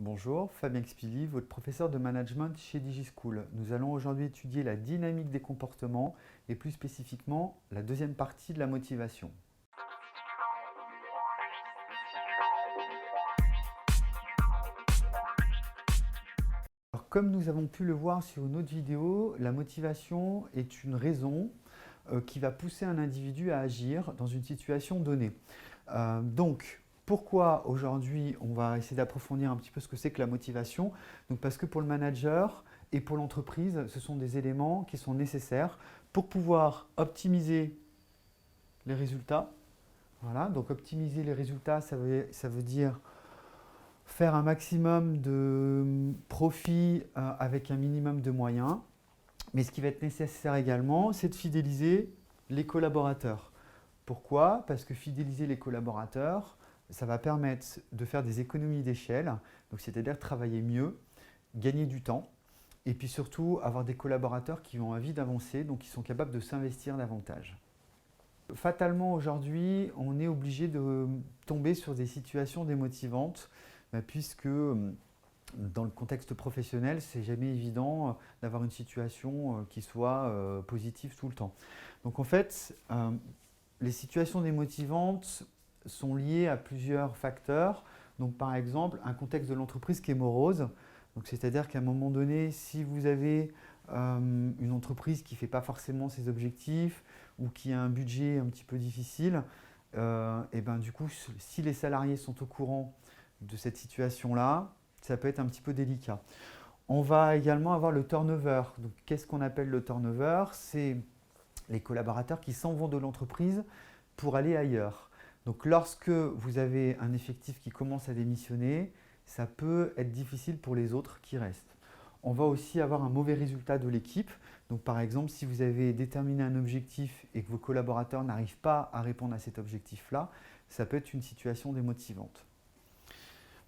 Bonjour, Fabien Xpili, votre professeur de management chez DigiSchool. Nous allons aujourd'hui étudier la dynamique des comportements et plus spécifiquement la deuxième partie de la motivation. Alors, comme nous avons pu le voir sur une autre vidéo, la motivation est une raison qui va pousser un individu à agir dans une situation donnée. Pourquoi aujourd'hui on va essayer d'approfondir un petit peu ce que c'est que la motivation? Parce que pour le manager et pour l'entreprise, ce sont des éléments qui sont nécessaires pour pouvoir optimiser les résultats. Voilà, donc optimiser les résultats, ça veut dire faire un maximum de profit avec un minimum de moyens. Mais ce qui va être nécessaire également, c'est de fidéliser les collaborateurs. Pourquoi? Parce que fidéliser les collaborateurs, ça va permettre de faire des économies d'échelle, c'est-à-dire travailler mieux, gagner du temps, et puis surtout avoir des collaborateurs qui ont envie d'avancer, donc qui sont capables de s'investir davantage. Fatalement aujourd'hui, on est obligé de tomber sur des situations démotivantes, puisque dans le contexte professionnel, c'est jamais évident d'avoir une situation qui soit positive tout le temps. Donc en fait, les situations démotivantes sont liées à plusieurs facteurs. Donc par exemple, un contexte de l'entreprise qui est morose. C'est-à-dire qu'à un moment donné, si vous avez une entreprise qui ne fait pas forcément ses objectifs ou qui a un budget un petit peu difficile, et ben du coup, si les salariés sont au courant de cette situation-là, ça peut être un petit peu délicat. On va également avoir le turnover. Donc, qu'est-ce qu'on appelle le turnover? C'est les collaborateurs qui s'en vont de l'entreprise pour aller ailleurs. Donc, lorsque vous avez un effectif qui commence à démissionner, ça peut être difficile pour les autres qui restent. On va aussi avoir un mauvais résultat de l'équipe. Donc, par exemple, si vous avez déterminé un objectif et que vos collaborateurs n'arrivent pas à répondre à cet objectif-là, ça peut être une situation démotivante.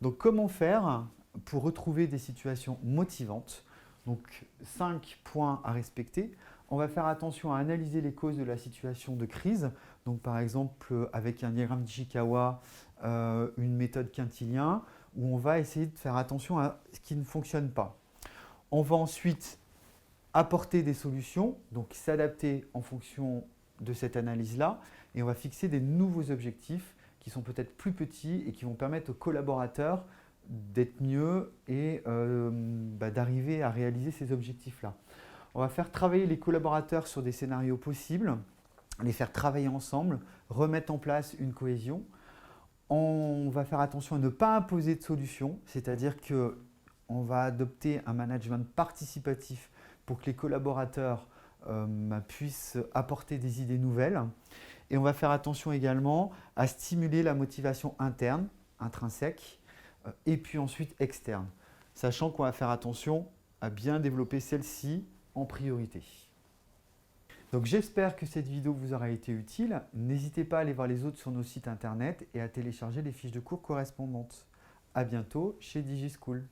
Donc, comment faire pour retrouver des situations motivantes? Donc, 5 points à respecter. On va faire attention à analyser les causes de la situation de crise. Donc, par exemple, avec un diagramme d'Ichikawa, une méthode quintilien, où on va essayer de faire attention à ce qui ne fonctionne pas. On va ensuite apporter des solutions, donc s'adapter en fonction de cette analyse-là, et on va fixer des nouveaux objectifs qui sont peut-être plus petits et qui vont permettre aux collaborateurs d'être mieux et d'arriver à réaliser ces objectifs-là. On va faire travailler les collaborateurs sur des scénarios possibles, les faire travailler ensemble, remettre en place une cohésion. On va faire attention à ne pas imposer de solutions, c'est-à-dire qu'on va adopter un management participatif pour que les collaborateurs puissent apporter des idées nouvelles. Et on va faire attention également à stimuler la motivation interne, intrinsèque, et puis ensuite externe, sachant qu'on va faire attention à bien développer celle-ci en priorité. Donc j'espère que cette vidéo vous aura été utile. N'hésitez pas à aller voir les autres sur nos sites internet et à télécharger les fiches de cours correspondantes. À bientôt chez DigiSchool.